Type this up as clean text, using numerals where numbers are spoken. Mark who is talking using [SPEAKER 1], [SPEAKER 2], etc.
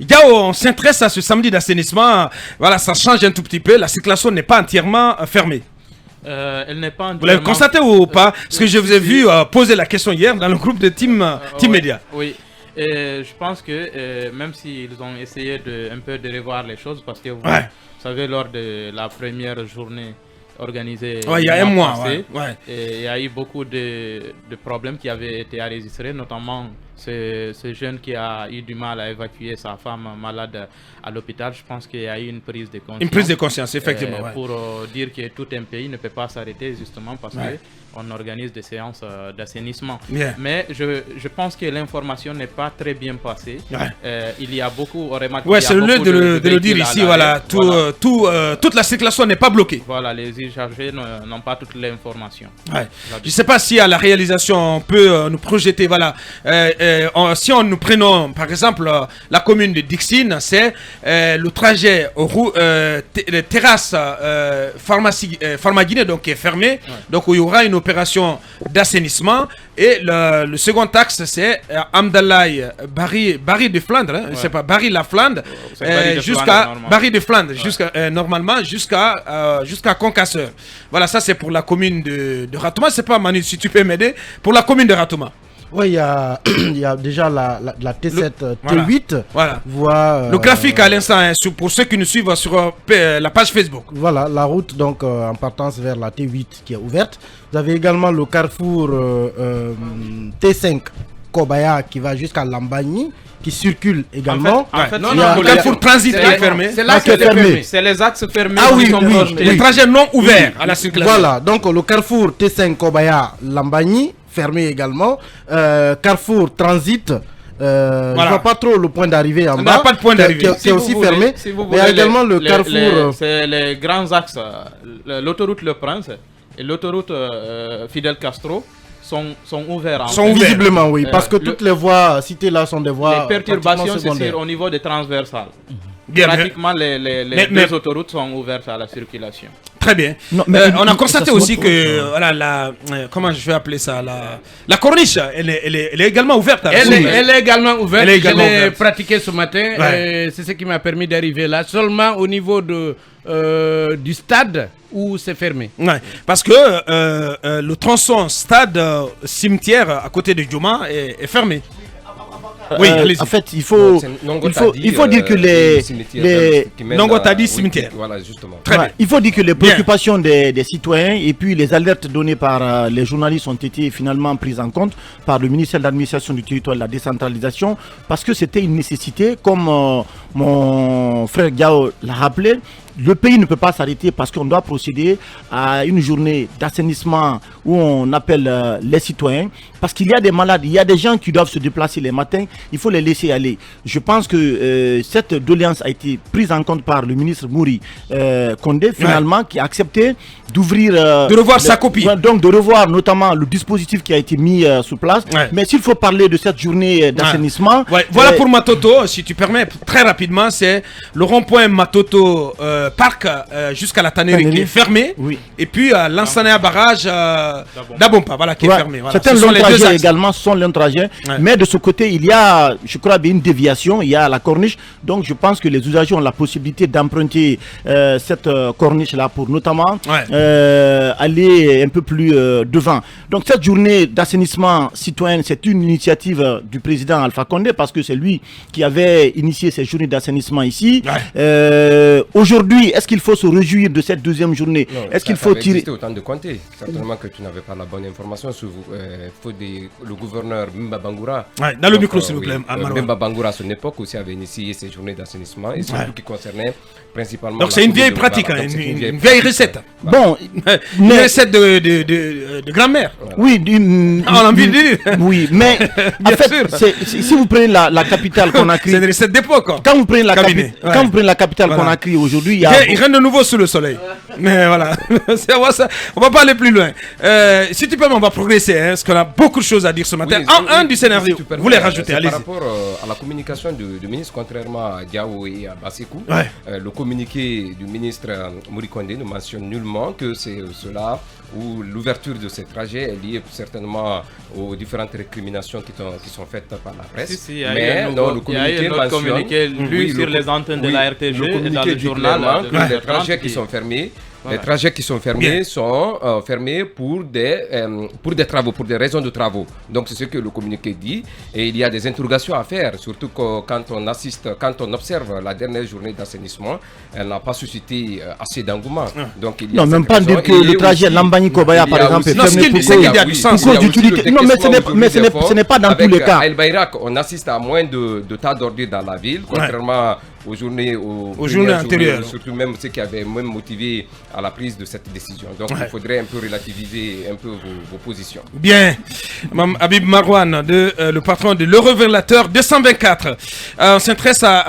[SPEAKER 1] Yao, on s'intéresse à ce samedi d'assainissement. Voilà, ça change un tout petit peu. La circulation n'est pas entièrement fermée.
[SPEAKER 2] Elle n'est pas entièrement...
[SPEAKER 1] Vous l'avez constaté ou pas? Parce que je vous ai vu poser la question hier dans le groupe de Team Média.
[SPEAKER 2] Oui. Et je pense que même s'ils ont essayé un peu de revoir les choses, parce que vous savez, lors de la première journée organisée
[SPEAKER 1] il y a un mois,
[SPEAKER 2] il y a eu beaucoup de problèmes qui avaient été enregistrés, notamment ce jeune qui a eu du mal à évacuer sa femme malade à l'hôpital. Je pense qu'il y a eu une prise de conscience.
[SPEAKER 1] Une prise de conscience, effectivement.
[SPEAKER 2] Pour dire que tout un pays ne peut pas s'arrêter justement parce qu'on organise des séances d'assainissement. Mais je pense que l'information n'est pas très bien passée. Il y a beaucoup...
[SPEAKER 1] c'est le lieu de le dire ici. Toute la circulation n'est pas bloquée.
[SPEAKER 2] Voilà, les usagers n'ont pas toute l'information.
[SPEAKER 1] Je ne sais pas si à la réalisation on peut nous projeter. Voilà. Si nous prenons par exemple la commune de Dixine, c'est le trajet terrasse Pharmaguinée, donc qui est fermé, donc où il y aura une opération d'assainissement, et le second axe c'est Amdalaï Barry de Flandre, c'est pas Barry la Flandre, jusqu'à Barry de Flandre, normalement jusqu'à Concasseur. Voilà, ça c'est pour la commune de Ratouma. C'est pas Manu, si tu peux m'aider pour la commune de Ratouma.
[SPEAKER 3] Oui, il y a déjà la T7, T8.
[SPEAKER 1] Voilà. Le graphique à l'instant, pour ceux qui nous suivent sur la page Facebook.
[SPEAKER 3] Voilà, la route donc en partance vers la T8 qui est ouverte. Vous avez également le carrefour T5 Kobaya qui va jusqu'à Lambagny, qui circule également.
[SPEAKER 2] En fait,
[SPEAKER 1] le carrefour transit qui est fermé.
[SPEAKER 2] C'est là qui est fermé. C'est les axes fermés.
[SPEAKER 1] Les trajets non ouverts à la circulation.
[SPEAKER 3] Voilà, donc le carrefour T5 Kobaya Lambagny fermé également. Carrefour transit. Je ne vois pas trop le point d'arrivée en bas.
[SPEAKER 1] On n'a pas de point d'arrivée.
[SPEAKER 3] C'est aussi fermé. Mais il y a également le carrefour.
[SPEAKER 2] C'est les grands axes. L'autoroute Le Prince et l'autoroute Fidel Castro sont ouverts.
[SPEAKER 3] Visiblement, oui. Parce que toutes les voies citées là sont des voies.
[SPEAKER 2] Les perturbations, c'est au niveau des transversales. Pratiquement les autoroutes sont ouvertes à la circulation.
[SPEAKER 1] Très bien. On a constaté aussi que comment je vais appeler ça, la corniche, elle est également ouverte.
[SPEAKER 4] Elle est également ouverte. Je l'ai pratiquée ce matin. C'est ce qui m'a permis d'arriver là. Seulement au niveau du stade où c'est fermé.
[SPEAKER 1] Parce que le tronçon stade cimetière à côté de Djouma est fermé.
[SPEAKER 3] Oui, en fait, il faut dire que
[SPEAKER 1] cimetière.
[SPEAKER 5] Voilà, justement.
[SPEAKER 3] Il faut dire que les préoccupations des citoyens et puis les alertes données par les journalistes ont été finalement prises en compte par le ministère de l'administration du territoire et de la décentralisation, parce que c'était une nécessité, comme mon frère Gao l'a rappelé. Le pays ne peut pas s'arrêter parce qu'on doit procéder à une journée d'assainissement où on appelle les citoyens. Parce qu'il y a des malades, il y a des gens qui doivent se déplacer les matins, il faut les laisser aller. Je pense que cette doléance a été prise en compte par le ministre Mouri Condé, finalement, qui a accepté d'ouvrir...
[SPEAKER 1] de revoir sa copie.
[SPEAKER 3] Donc de revoir notamment le dispositif qui a été mis sur place. Mais s'il faut parler de cette journée d'assainissement...
[SPEAKER 1] Voilà pour Matoto, si tu permets, très rapidement, c'est le rond-point Matoto... parc jusqu'à la tannerie qui est fermé, et puis l'Ansanea barrage d'Abompa, voilà, qui est fermé. Voilà.
[SPEAKER 3] Certains longs trajets également sont longs trajets, mais de ce côté il y a, je crois, une déviation, il y a la corniche, donc je pense que les usagers ont la possibilité d'emprunter cette corniche là pour notamment aller un peu plus devant. Donc cette journée d'assainissement citoyen, c'est une initiative du président Alpha Condé, parce que c'est lui qui avait initié ces journées d'assainissement ici. Aujourd'hui, est-ce qu'il faut se réjouir de cette deuxième journée? Est-ce qu'il faut tirer
[SPEAKER 5] autant de compter? Certainement que tu n'avais pas la bonne information sur le gouverneur Mbemba Bangoura.
[SPEAKER 1] Dans le micro, s'il vous plaît.
[SPEAKER 5] Mbemba Bangoura, à son époque, aussi avait initié ces journées d'assainissement, et surtout qui concernait principalement...
[SPEAKER 1] Donc c'est une vieille pratique, une vieille recette.
[SPEAKER 3] Bon,
[SPEAKER 1] une recette de grand-mère.
[SPEAKER 3] Oui,
[SPEAKER 1] on a envie de dire.
[SPEAKER 3] Oui, mais en fait, si vous prenez la capitale Conakry...
[SPEAKER 1] C'est une recette d'époque.
[SPEAKER 3] Quand vous prenez la capitale Conakry aujourd'hui, il y a
[SPEAKER 1] rien de nouveau sous le soleil. Mais voilà, on va pas aller plus loin. Si tu peux, on va progresser, hein, parce qu'on a beaucoup de choses à dire ce matin. Un du scénario, vous voulez rajouter, allez-y.
[SPEAKER 5] Par rapport à la communication du ministre, contrairement à Diao et à Basekou, le communiqué du ministre Mory Condé ne mentionne nullement que c'est cela où l'ouverture de ces trajets est liée certainement aux différentes récriminations qui sont faites par la presse.
[SPEAKER 2] Mais le communiqué lu sur les antennes de la RTG et dans le journal.
[SPEAKER 5] Les trajets qui sont fermés. Les trajets qui sont fermés sont fermés pour des travaux, pour des raisons de travaux. Donc c'est ce que le communiqué dit. Et il y a des interrogations à faire, surtout quand on observe la dernière journée d'assainissement, elle n'a pas suscité assez d'engouement. Donc il y a
[SPEAKER 3] non, même pas dire que le trajet Lambani-Kobaya par exemple est fermé pour cause d'utilité. Non, mais ce n'est pas dans tous les cas.
[SPEAKER 5] À El Bayrak, on assiste à moins de tas d'ordures dans la ville, contrairement aux journées
[SPEAKER 1] antérieures.
[SPEAKER 5] Surtout même ceux qui avaient même motivé à la prise de cette décision. Donc il faudrait un peu relativiser un peu vos positions.
[SPEAKER 1] Bien. Mme Habib Marouane, le patron de Le Révélateur 224. On s'intéresse à